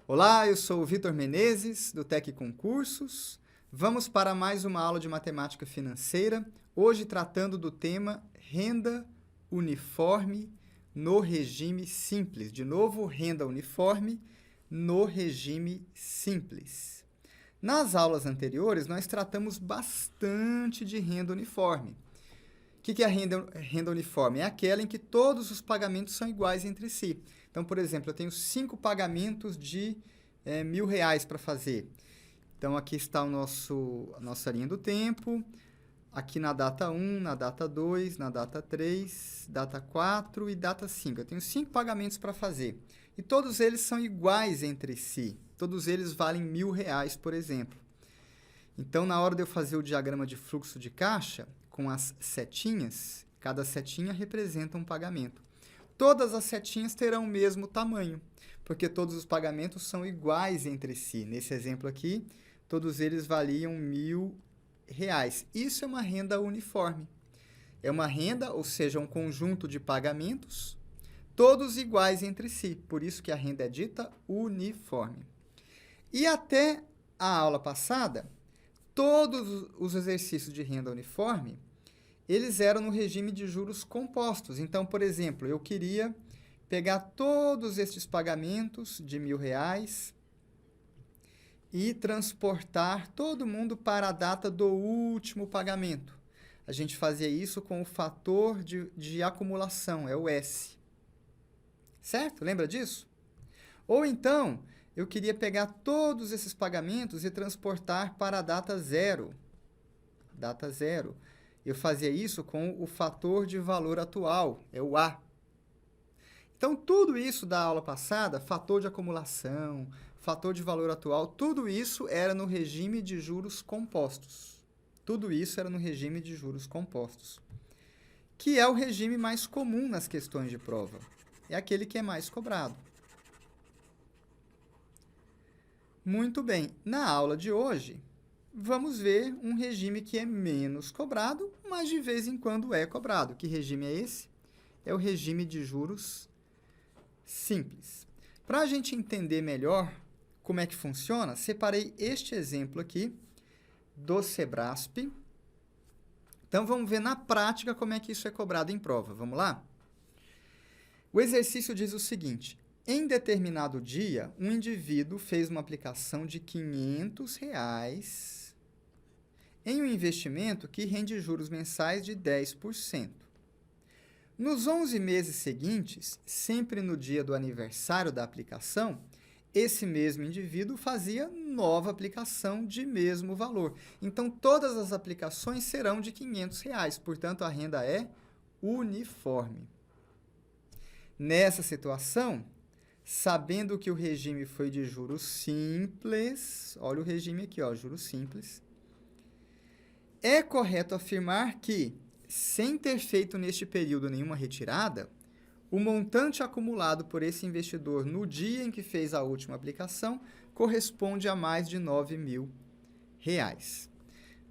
Olá, eu sou o Vitor Menezes, do Tec Concursos. Vamos para mais uma aula de matemática financeira, hoje tratando do tema renda uniforme no regime simples. De novo, renda uniforme no regime simples. Nas aulas anteriores, nós tratamos bastante de renda uniforme. O que é a renda uniforme? É aquela em que todos os pagamentos são iguais entre si. Então, por exemplo, eu tenho 5 pagamentos de R$1.000 para fazer. Então, aqui está a nossa linha do tempo. Aqui na data 1, na data 2, na data 3, data 4 e data 5. Eu tenho 5 pagamentos para fazer. E todos eles são iguais entre si. Todos eles valem R$1.000, por exemplo. Então, na hora de eu fazer o diagrama de fluxo de caixa, com as setinhas, cada setinha representa um pagamento. Todas as setinhas terão o mesmo tamanho, porque todos os pagamentos são iguais entre si. Nesse exemplo aqui, todos eles valiam R$1.000. Isso é uma renda uniforme. É uma renda, ou seja, um conjunto de pagamentos, todos iguais entre si. Por isso que a renda é dita uniforme. E até a aula passada, todos os exercícios de renda uniforme, eles eram no regime de juros compostos. Então, por exemplo, eu queria pegar todos estes pagamentos de R$1.000 e transportar todo mundo para a data do último pagamento. A gente fazia isso com o fator de acumulação, é o S. Certo? Lembra disso? Ou então, eu queria pegar todos esses pagamentos e transportar para a data zero. Data zero. Eu fazia isso com o fator de valor atual, é o A. Então, tudo isso da aula passada, fator de acumulação, fator de valor atual, tudo isso era no regime de juros compostos. Tudo isso era no regime de juros compostos, que é o regime mais comum nas questões de prova. É aquele que é mais cobrado. Muito bem, na aula de hoje, vamos ver um regime que é menos cobrado, mas de vez em quando é cobrado. Que regime é esse? É o regime de juros simples. Para a gente entender melhor como é que funciona, separei este exemplo aqui do Sebrasp. Então, vamos ver na prática como é que isso é cobrado em prova. Vamos lá? O exercício diz o seguinte: em determinado dia, um indivíduo fez uma aplicação de R$500 em um investimento que rende juros mensais de 10%. Nos 11 meses seguintes, sempre no dia do aniversário da aplicação, esse mesmo indivíduo fazia nova aplicação de mesmo valor. Então, todas as aplicações serão de R$500, portanto, a renda é uniforme. Nessa situação, sabendo que o regime foi de juros simples, olha o regime aqui, ó, juros simples, é correto afirmar que, sem ter feito neste período nenhuma retirada, o montante acumulado por esse investidor no dia em que fez a última aplicação corresponde a mais de R$9.000.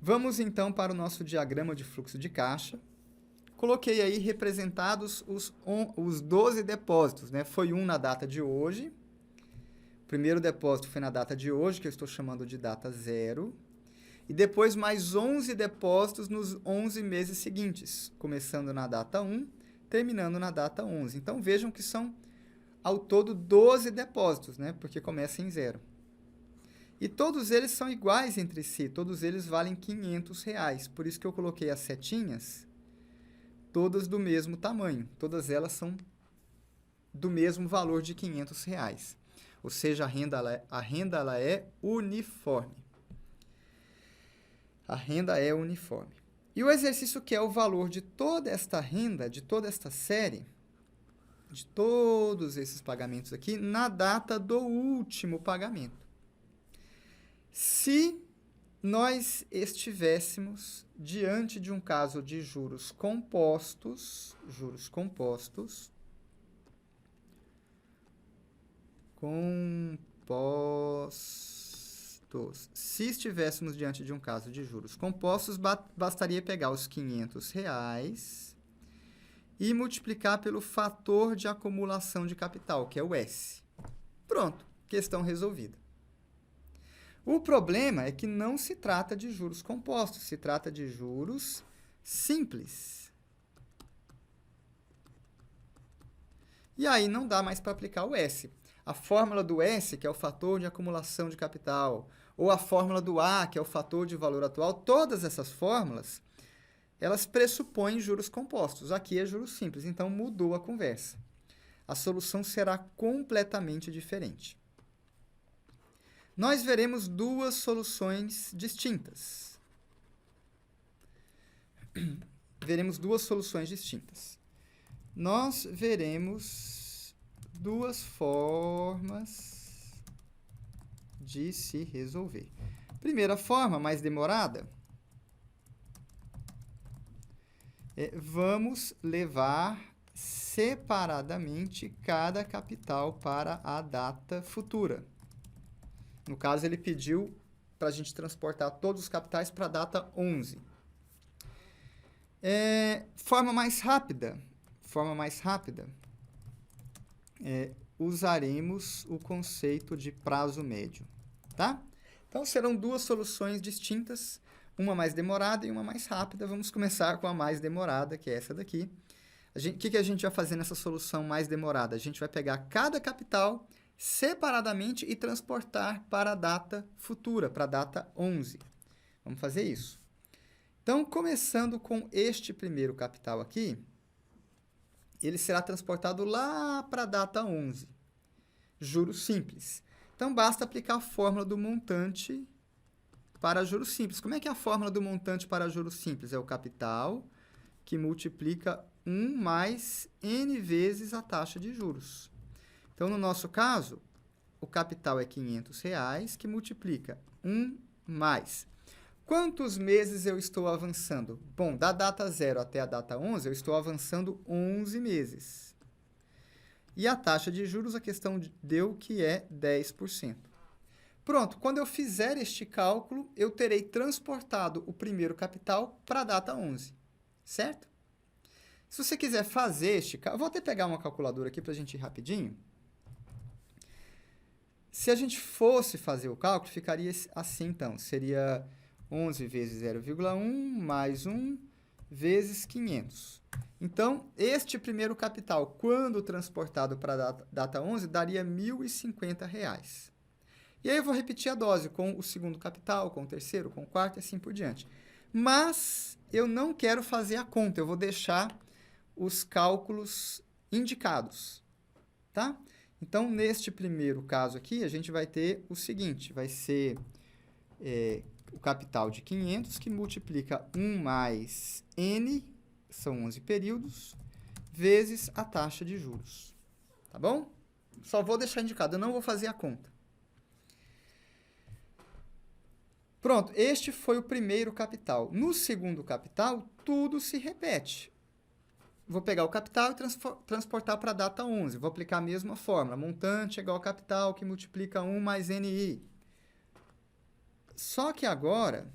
Vamos, então, para o nosso diagrama de fluxo de caixa. Coloquei aí representados os 12 depósitos, né? Foi um na data de hoje. O primeiro depósito foi na data de hoje, que eu estou chamando de data zero. E depois mais 11 depósitos nos 11 meses seguintes, começando na data 1, terminando na data 11. Então, vejam que são, ao todo, 12 depósitos, né? Porque começa em zero. E todos eles são iguais entre si, todos eles valem R$500. Por isso que eu coloquei as setinhas, todas do mesmo tamanho. Todas elas são do mesmo valor de R$500. Ou seja, a renda ela é uniforme. A renda é uniforme. E o exercício quer o valor de toda esta renda, de toda esta série, de todos esses pagamentos aqui, na data do último pagamento. Se nós estivéssemos diante de um caso de juros compostos, compostos. Se estivéssemos diante de um caso de juros compostos, bastaria pegar os R$500 e multiplicar pelo fator de acumulação de capital, que é o S. Pronto, questão resolvida. O problema é que não se trata de juros compostos, se trata de juros simples. E aí não dá mais para aplicar o S. A fórmula do S, que é o fator de acumulação de capital, ou a fórmula do A, que é o fator de valor atual, todas essas fórmulas, elas pressupõem juros compostos. Aqui é juros simples, então mudou a conversa. A solução será completamente diferente. Nós veremos duas soluções distintas. Nós veremos duas formas de se resolver. Primeira forma, mais demorada, vamos levar separadamente cada capital para a data futura. No caso, ele pediu para a gente transportar todos os capitais para a data 11. Forma mais rápida, usaremos o conceito de prazo médio, tá? Então, serão duas soluções distintas, uma mais demorada e uma mais rápida. Vamos começar com a mais demorada, que é essa daqui. O que a gente vai fazer nessa solução mais demorada? A gente vai pegar cada capital separadamente e transportar para a data futura, para a data 11. Vamos fazer isso. Então, começando com este primeiro capital aqui, ele será transportado lá para a data 11. Juros simples. Então, basta aplicar a fórmula do montante para juros simples. Como é que é a fórmula do montante para juros simples? É o capital que multiplica 1 mais N vezes a taxa de juros. Então, no nosso caso, o capital é R$500, que multiplica 1 mais. Quantos meses eu estou avançando? Bom, da data 0 até a data 11, eu estou avançando 11 meses. E a taxa de juros, a questão deu que é 10%. Pronto, quando eu fizer este cálculo, eu terei transportado o primeiro capital para a data 11, certo? Se você quiser fazer este cálculo, eu vou até pegar uma calculadora aqui para a gente ir rapidinho. Se a gente fosse fazer o cálculo, ficaria assim, então. Seria 11 vezes 0,1 mais 1 vezes 500. Então, este primeiro capital, quando transportado para a data 11, daria R$ 1.050. E aí eu vou repetir a dose com o segundo capital, com o terceiro, com o quarto e assim por diante. Mas eu não quero fazer a conta, eu vou deixar os cálculos indicados, tá? Então, neste primeiro caso aqui, a gente vai ter o seguinte, vai ser o capital de 500, que multiplica 1 mais N, são 11 períodos, vezes a taxa de juros, tá bom? Só vou deixar indicado, eu não vou fazer a conta. Pronto, este foi o primeiro capital. No segundo capital, tudo se repete. Vou pegar o capital e transportar para a data 11. Vou aplicar a mesma fórmula. Montante é igual ao capital, que multiplica 1 mais NI. Só que agora,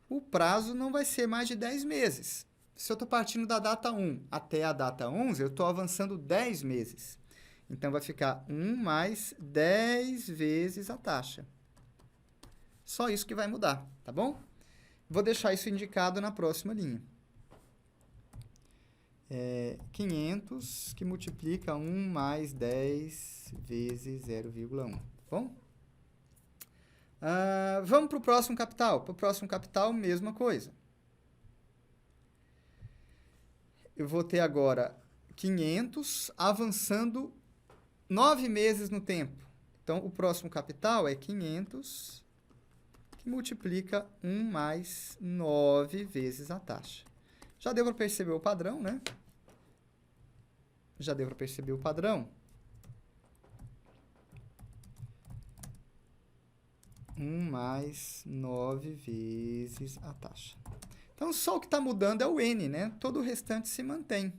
o prazo não vai ser mais de 10 meses. Se eu estou partindo da data 1 até a data 11, eu estou avançando 10 meses. Então, vai ficar 1 mais 10 vezes a taxa. Só isso que vai mudar, tá bom? Vou deixar isso indicado na próxima linha. 500, que multiplica 1 mais 10 vezes 0,1, tá bom? Vamos para o próximo capital. Para o próximo capital, mesma coisa. Eu vou ter agora 500 avançando 9 meses no tempo. Então, o próximo capital é 500, que multiplica 1 mais 9 vezes a taxa. Já deu para perceber o padrão, né? Já deu para perceber o padrão? 1 mais 9 vezes a taxa. Então, só o que está mudando é o N, né? Todo o restante se mantém.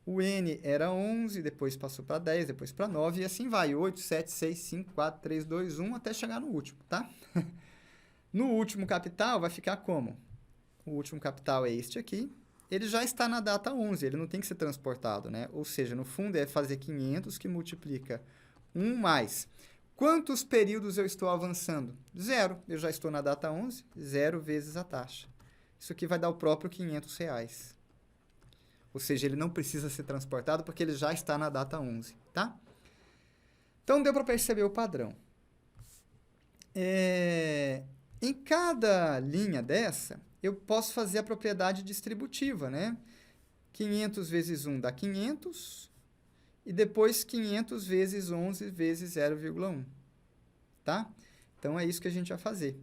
O N era 11, depois passou para 10, depois para 9, e assim vai. 8, 7, 6, 5, 4, 3, 2, 1, até chegar no último, tá? No último capital, vai ficar como? O último capital é este aqui. Ele já está na data 11, ele não tem que ser transportado, né? Ou seja, no fundo, é fazer 500 que multiplica 1 mais. Quantos períodos eu estou avançando? 0. Eu já estou na data 11, 0 vezes a taxa. Isso aqui vai dar o próprio R$500. Ou seja, ele não precisa ser transportado porque ele já está na data 11, tá? Então, deu para perceber o padrão. Em cada linha dessa, eu posso fazer a propriedade distributiva, né? 500 vezes 1 dá 500, e depois 500 vezes 11 vezes 0,1, tá? Então, é isso que a gente vai fazer.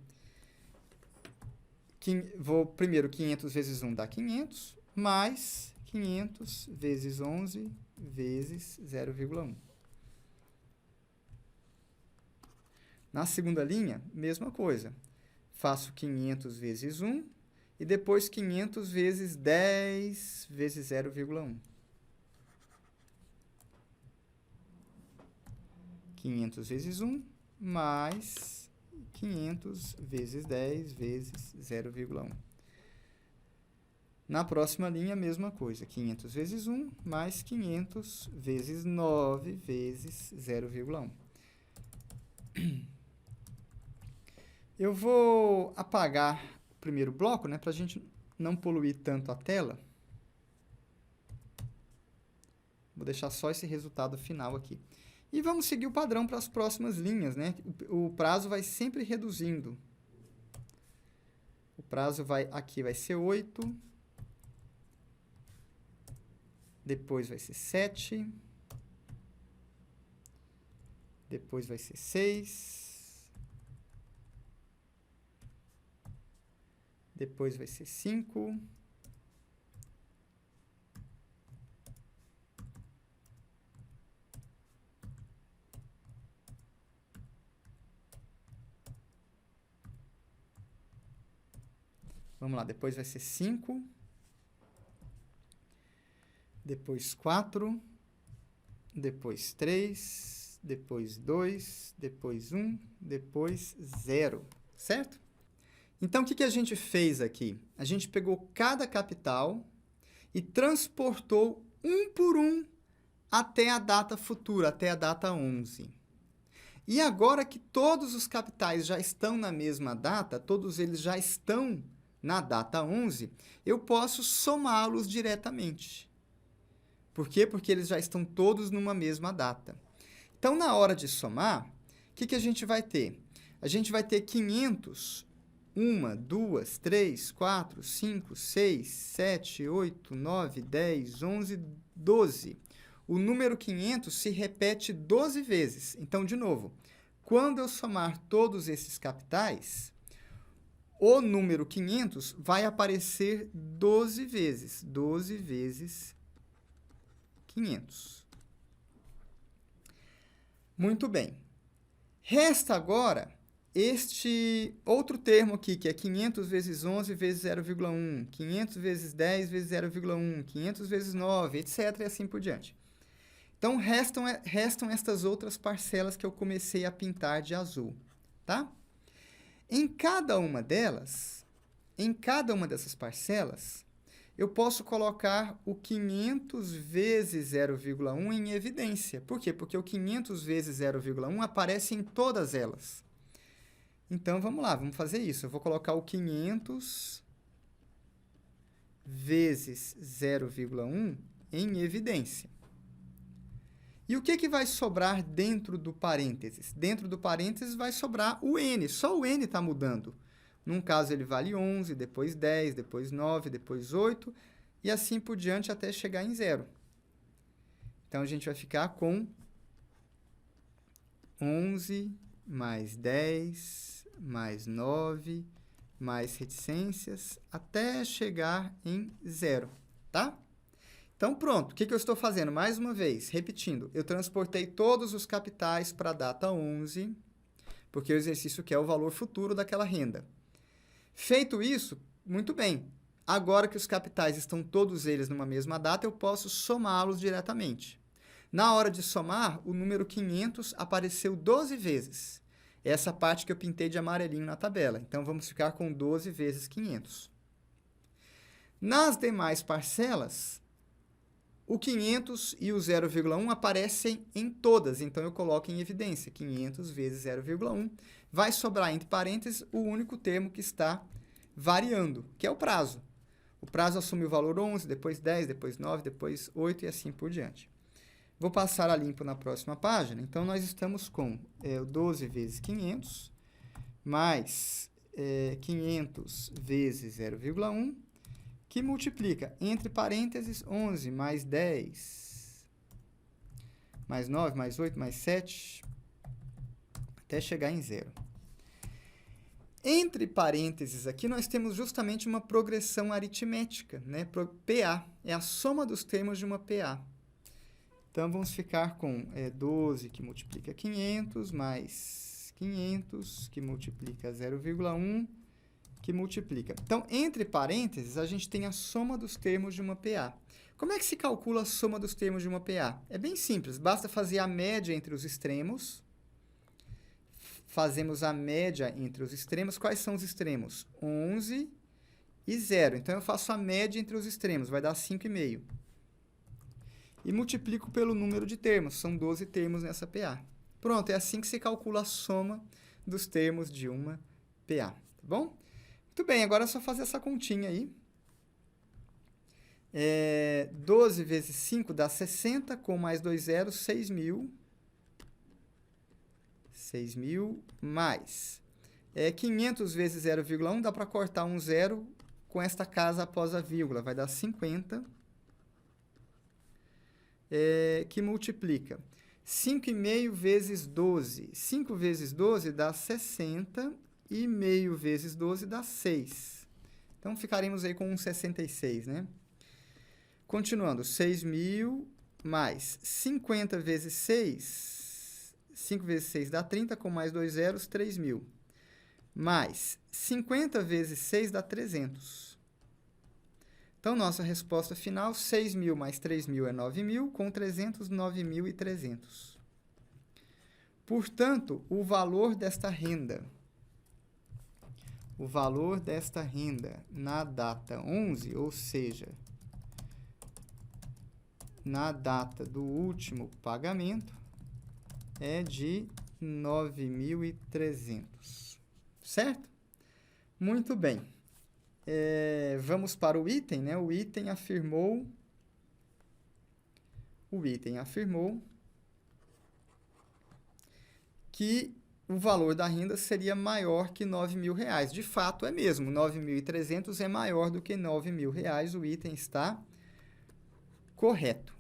Primeiro, 500 vezes 1 dá 500, mais 500 vezes 11 vezes 0,1. Na segunda linha, mesma coisa. Faço 500 vezes 1 e depois 500 vezes 10 vezes 0,1. 500 vezes 1 mais 500 vezes 10 vezes 0,1. Na próxima linha, a mesma coisa. 500 vezes 1 mais 500 vezes 9 vezes 0,1. Eu vou apagar o primeiro bloco, né, para a gente não poluir tanto a tela. Vou deixar só esse resultado final aqui. E vamos seguir o padrão para as próximas linhas, né? O prazo vai sempre reduzindo. O prazo aqui vai ser 8. Depois vai ser 7. Depois vai ser 6. Depois vai ser 5. Vamos lá, depois vai ser 5. Depois 4. Depois 3. Depois 2. Depois 1. Depois 0. Certo? Então, o que a gente fez aqui? A gente pegou cada capital e transportou um por um até a data futura, até a data 11. E agora que todos os capitais já estão na mesma data, todos eles já estão na data 11, eu posso somá-los diretamente. Por quê? Porque eles já estão todos numa mesma data. Então, na hora de somar, o que a gente vai ter? A gente vai ter 500... 1, 2, 3, 4, 5, 6, 7, 8, 9, 10, 11, 12. O número 500 se repete 12 vezes. Então, de novo, quando eu somar todos esses capitais, o número 500 vai aparecer 12 vezes. 12 vezes 500. Muito bem. Resta agora este outro termo aqui, que é 500 vezes 11 vezes 0,1, 500 vezes 10 vezes 0,1, 500 vezes 9, etc. e assim por diante. Então, restam estas outras parcelas que eu comecei a pintar de azul, tá? Em cada uma dessas parcelas, eu posso colocar o 500 vezes 0,1 em evidência. Por quê? Porque o 500 vezes 0,1 aparece em todas elas. Então, vamos lá, vamos fazer isso. Eu vou colocar o 500 vezes 0,1 em evidência. E o que vai sobrar dentro do parênteses? Dentro do parênteses vai sobrar o n. Só o n está mudando. Num caso, ele vale 11, depois 10, depois 9, depois 8, e assim por diante até chegar em 0. Então, a gente vai ficar com 11 mais 10... mais 9, mais reticências, até chegar em 0, tá? Então, pronto. O que eu estou fazendo? Mais uma vez, repetindo, eu transportei todos os capitais para a data 11, porque o exercício quer o valor futuro daquela renda. Feito isso, muito bem. Agora que os capitais estão todos eles numa mesma data, eu posso somá-los diretamente. Na hora de somar, o número 500 apareceu 12 vezes. Essa parte que eu pintei de amarelinho na tabela. Então, vamos ficar com 12 vezes 500. Nas demais parcelas, o 500 e o 0,1 aparecem em todas. Então, eu coloco em evidência. 500 vezes 0,1. Vai sobrar, entre parênteses, o único termo que está variando, que é o prazo. O prazo assume o valor 11, depois 10, depois 9, depois 8 e assim por diante. Vou passar a limpo na próxima página. Então, nós estamos com 12 vezes 500, mais 500 vezes 0,1, que multiplica, entre parênteses, 11 mais 10, mais 9, mais 8, mais 7, até chegar em 0. Entre parênteses aqui, nós temos justamente uma progressão aritmética, né? PA, é a soma dos termos de uma PA. Então, vamos ficar com 12 que multiplica 500, mais 500 que multiplica 0,1, que multiplica. Então, entre parênteses, a gente tem a soma dos termos de uma PA. Como é que se calcula a soma dos termos de uma PA? É bem simples, basta fazer a média entre os extremos. Fazemos a média entre os extremos. Quais são os extremos? 11 e 0. Então, eu faço a média entre os extremos, vai dar 5,5. E multiplico pelo número de termos, são 12 termos nessa PA. Pronto, é assim que se calcula a soma dos termos de uma PA, tá bom? Muito bem, agora é só fazer essa continha aí. 12 vezes 5 dá 60, com mais 2 zeros, 6.000. 6.000 mais 500 vezes 0,1, dá para cortar um zero com esta casa após a vírgula, vai dar 50, que multiplica 5,5 vezes 12. 5 vezes 12 dá 60, e meio vezes 12 dá 6. Então, ficaremos aí com 66, né? Continuando, 6.000 mais 50 vezes 6... 5 vezes 6 dá 30, com mais 2 zeros, 3.000. Mais 50 vezes 6 dá 300. Então, nossa resposta final, 6.000 mais 3.000 é 9.000, com 300, 9.300. Portanto, o valor desta renda na data 11, ou seja, na data do último pagamento, é de 9.300, certo? Muito bem. Vamos para o item, né? O item afirmou que o valor da renda seria maior que R$9.000. De fato, é mesmo. 9.300 é maior do que R$9.000. O item está correto.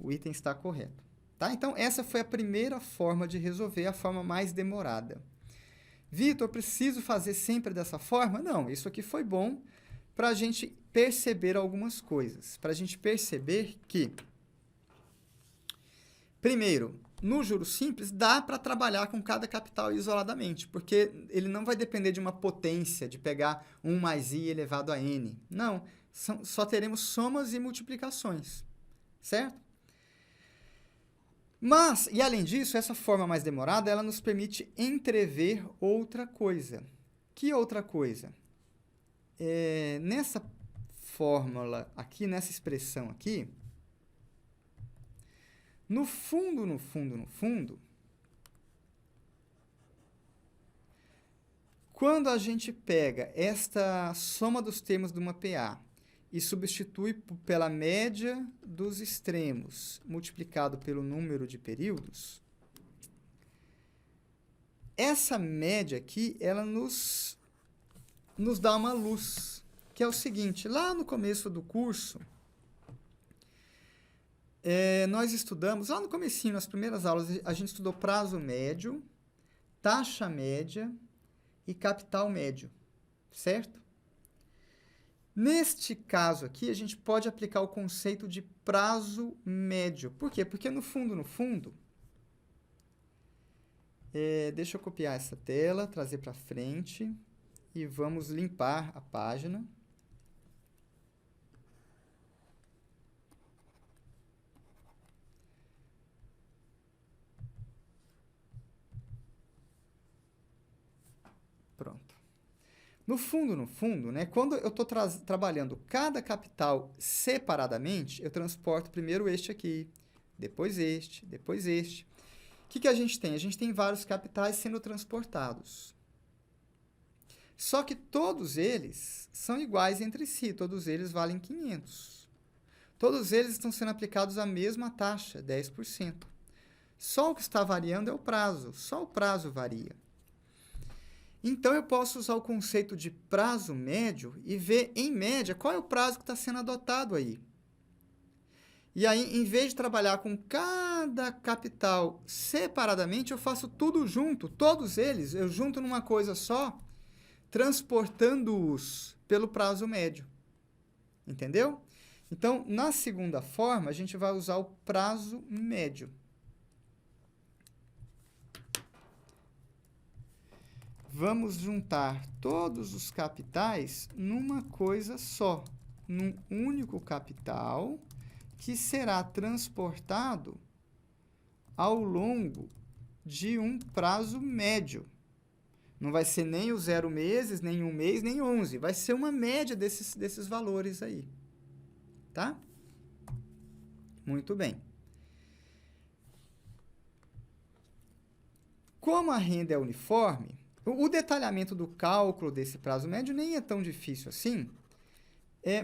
Tá? Então, essa foi a primeira forma de resolver, a forma mais demorada. Vitor, preciso fazer sempre dessa forma? Não, isso aqui foi bom para a gente perceber algumas coisas. Para a gente perceber que, primeiro, no juros simples, dá para trabalhar com cada capital isoladamente, porque ele não vai depender de uma potência, de pegar 1 mais i elevado a n. Não, só teremos somas e multiplicações, certo? Mas, e além disso, essa forma mais demorada, ela nos permite entrever outra coisa. Que outra coisa? Nessa fórmula aqui, nessa expressão aqui, no fundo, quando a gente pega esta soma dos termos de uma PA e substitui pela média dos extremos multiplicado pelo número de períodos, essa média aqui, ela nos dá uma luz, que é o seguinte: lá no começo do curso, nós estudamos, lá no comecinho, nas primeiras aulas, a gente estudou prazo médio, taxa média e capital médio, certo? Neste caso aqui, a gente pode aplicar o conceito de prazo médio. Por quê? Porque no fundo, deixa eu copiar essa tela, trazer para frente e vamos limpar a página. No fundo, né, quando eu estou trabalhando cada capital separadamente, eu transporto primeiro este aqui, depois este, depois este. O que a gente tem? A gente tem vários capitais sendo transportados. Só que todos eles são iguais entre si, todos eles valem 500. Todos eles estão sendo aplicados a mesma taxa, 10%. Só o que está variando é o prazo, só o prazo varia. Então, eu posso usar o conceito de prazo médio e ver, em média, qual é o prazo que está sendo adotado aí. E aí, em vez de trabalhar com cada capital separadamente, eu faço tudo junto, todos eles, eu junto numa coisa só, transportando-os pelo prazo médio. Entendeu? Então, na segunda forma, a gente vai usar o prazo médio. Vamos juntar todos os capitais numa coisa só, num único capital que será transportado ao longo de um prazo médio. Não vai ser nem os 0 meses, nem 1 mês, nem 11. Vai ser uma média desses valores aí. Tá? Muito bem. Como a renda é uniforme, o detalhamento do cálculo desse prazo médio nem é tão difícil assim,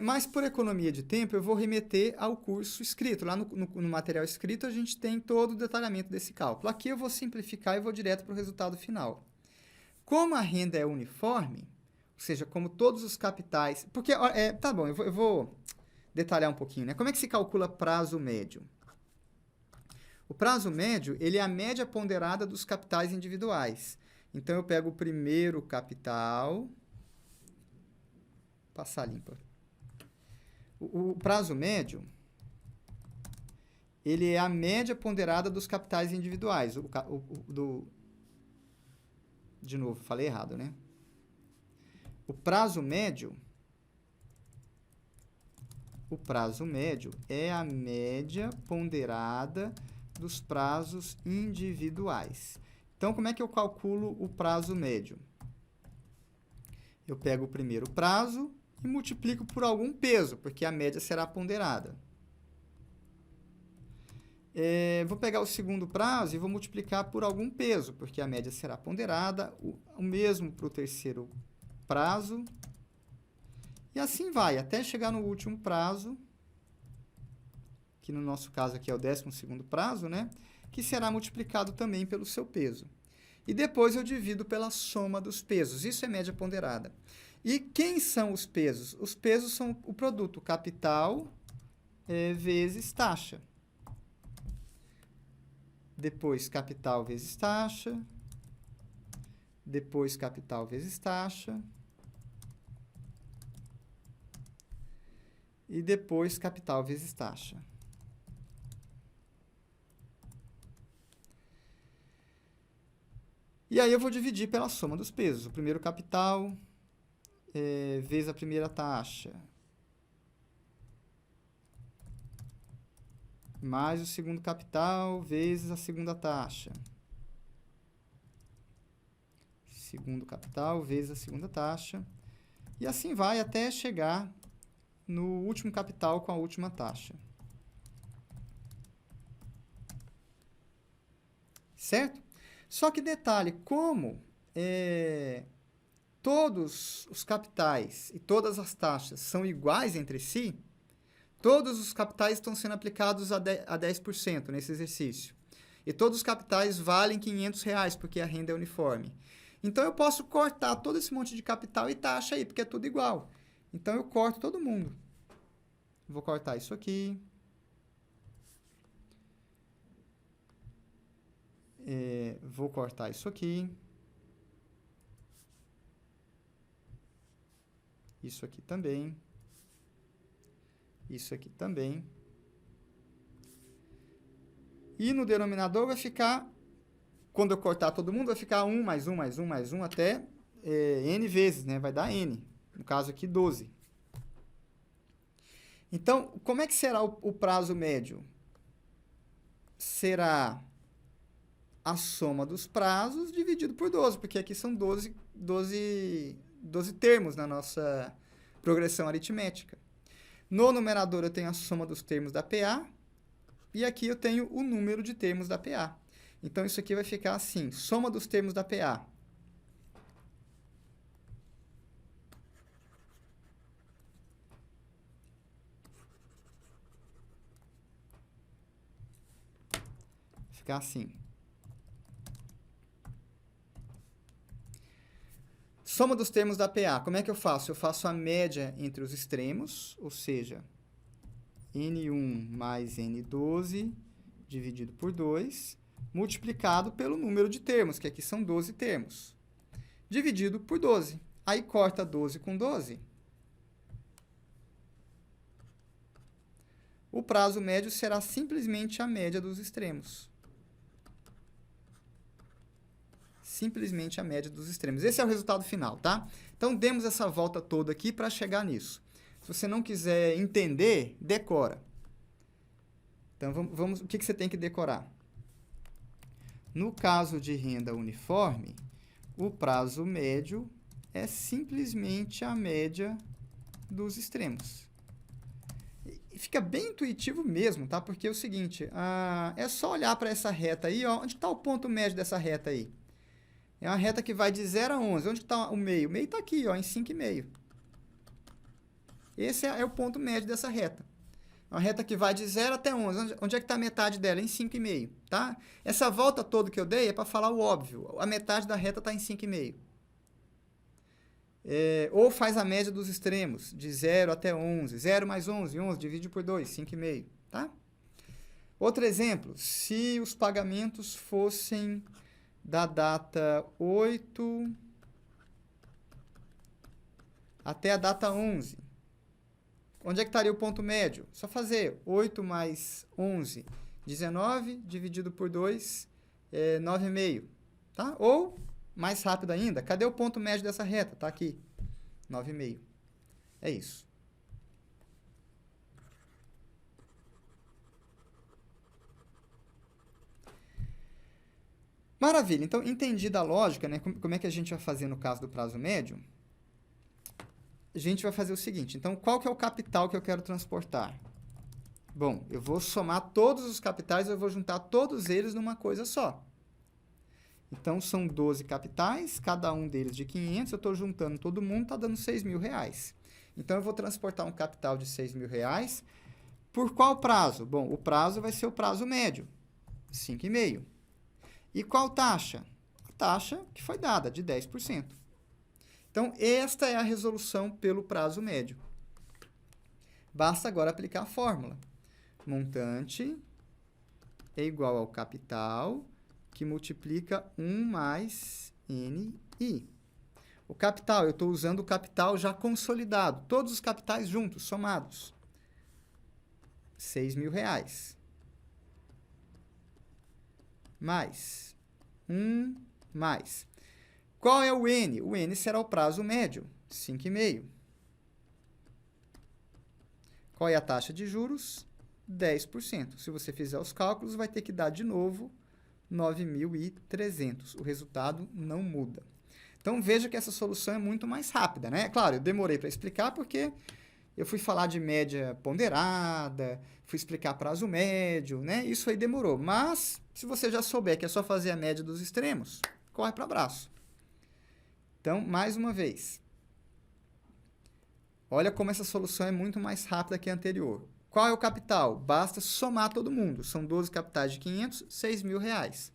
mas por economia de tempo eu vou remeter ao curso escrito. Lá no material escrito a gente tem todo o detalhamento desse cálculo. Aqui eu vou simplificar e vou direto para o resultado final. Como a renda é uniforme, ou seja, como todos os capitais... Porque, tá bom, eu vou detalhar um pouquinho, né? Como é que se calcula prazo médio? O prazo médio, ele é a média ponderada dos capitais individuais. Então, eu pego o primeiro capital, passar limpa. O prazo médio, ele é a média ponderada dos capitais individuais. De novo, falei errado, né? O prazo médio é a média ponderada dos prazos individuais. Então, como é que eu calculo o prazo médio? Eu pego o primeiro prazo e multiplico por algum peso, porque a média será ponderada. Vou pegar o segundo prazo e vou multiplicar por algum peso, porque a média será ponderada. O mesmo para o terceiro prazo. E assim vai, até chegar no último prazo, que no nosso caso aqui é o 12º prazo, né? Que será multiplicado também pelo seu peso. E depois eu divido pela soma dos pesos. Isso é média ponderada. E quem são os pesos? Os pesos são o produto capital vezes taxa. Depois capital vezes taxa. Depois capital vezes taxa. E depois capital vezes taxa. E aí eu vou dividir pela soma dos pesos. O primeiro capital vezes a primeira taxa. Mais o segundo capital vezes a segunda taxa. Segundo capital vezes a segunda taxa. E assim vai até chegar no último capital com a última taxa. Certo? Só que detalhe, como todos os capitais e todas as taxas são iguais entre si, todos os capitais estão sendo aplicados a 10% nesse exercício. E todos os capitais valem R$500, porque a renda é uniforme. Então, eu posso cortar todo esse monte de capital e taxa aí, porque é tudo igual. Então, eu corto todo mundo. Vou cortar isso aqui. Vou cortar isso aqui. Isso aqui também. Isso aqui também. E no denominador vai ficar, quando eu cortar todo mundo, vai ficar 1 mais 1 mais 1 mais 1 até n vezes, né? Vai dar n. No caso aqui, 12. Então, como é que será o prazo médio? Será a soma dos prazos dividido por 12, porque aqui são 12 12 termos na nossa progressão aritmética. No numerador eu tenho a soma dos termos da PA, e aqui eu tenho o número de termos da PA. Então, isso aqui vai ficar assim, soma dos termos da PA. Ficar assim. Soma dos termos da PA, como é que eu faço? Eu faço a média entre os extremos, ou seja, N1 mais N12 dividido por 2, multiplicado pelo número de termos, que aqui são 12 termos, dividido por 12. Aí corta 12 com 12. O prazo médio será simplesmente a média dos extremos. Simplesmente a média dos extremos. Esse é o resultado final, tá? Então, demos essa volta toda aqui para chegar nisso. Se você não quiser entender, decora. Então, vamos, o que você tem que decorar? No caso de renda uniforme, o prazo médio é simplesmente a média dos extremos. E fica bem intuitivo mesmo, tá? Porque é o seguinte, é só olhar para essa reta aí, ó, onde está o ponto médio dessa reta aí? É uma reta que vai de 0 a 11. Onde está o meio? O meio está aqui, ó, em 5,5. Esse é o ponto médio dessa reta. Uma reta que vai de 0 até 11. Onde é que está a metade dela? Em 5,5, tá? Essa volta toda que eu dei é para falar o óbvio. A metade da reta está em 5,5. Ou faz a média dos extremos, de 0 até 11. 0 mais 11, 11, divide por 2, 5,5, tá? Outro exemplo, se os pagamentos fossem da data 8 até a data 11. Onde é que estaria o ponto médio? Só fazer 8 mais 11, 19, dividido por 2, 9,5. Tá? Ou, mais rápido ainda, cadê o ponto médio dessa reta? Está aqui, 9,5. É isso. Maravilha. Então, entendida a lógica, né? Como é que a gente vai fazer no caso do prazo médio? A gente vai fazer o seguinte. Então, qual que é o capital que eu quero transportar? Bom, eu vou somar todos os capitais, eu vou juntar todos eles numa coisa só. Então, são 12 capitais, cada um deles de 500, eu estou juntando todo mundo, está dando R$6.000. Então, eu vou transportar um capital de R$6.000. Por qual prazo? Bom, o prazo vai ser o prazo médio, 5,5. E qual taxa? A taxa que foi dada, de 10%. Então, esta é a resolução pelo prazo médio. Basta agora aplicar a fórmula. Montante é igual ao capital, que multiplica 1 mais NI. O capital, eu estou usando o capital já consolidado. Todos os capitais juntos, somados. R$6.000. Mais 1 mais. Qual é o N? O N será o prazo médio, 5,5. Qual é a taxa de juros? 10%. Se você fizer os cálculos, vai ter que dar de novo 9.300. O resultado não muda. Então, veja que essa solução é muito mais rápida, né? Claro, eu demorei para explicar porque eu fui falar de média ponderada, fui explicar prazo médio, né? Isso aí demorou. Mas, se você já souber que é só fazer a média dos extremos, corre para o abraço. Então, mais uma vez. Olha como essa solução é muito mais rápida que a anterior. Qual é o capital? Basta somar todo mundo. São 12 capitais de 500, R$6.000.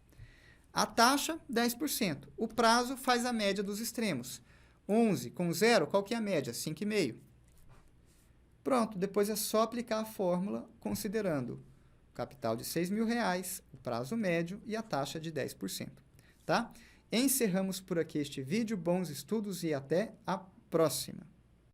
A taxa, 10%. O prazo faz a média dos extremos. 11 com 0, qual que é a média? 5,5. Pronto, depois é só aplicar a fórmula considerando o capital de R$6.000, o prazo médio e a taxa de 10%. Tá? Encerramos por aqui este vídeo. Bons estudos e até a próxima!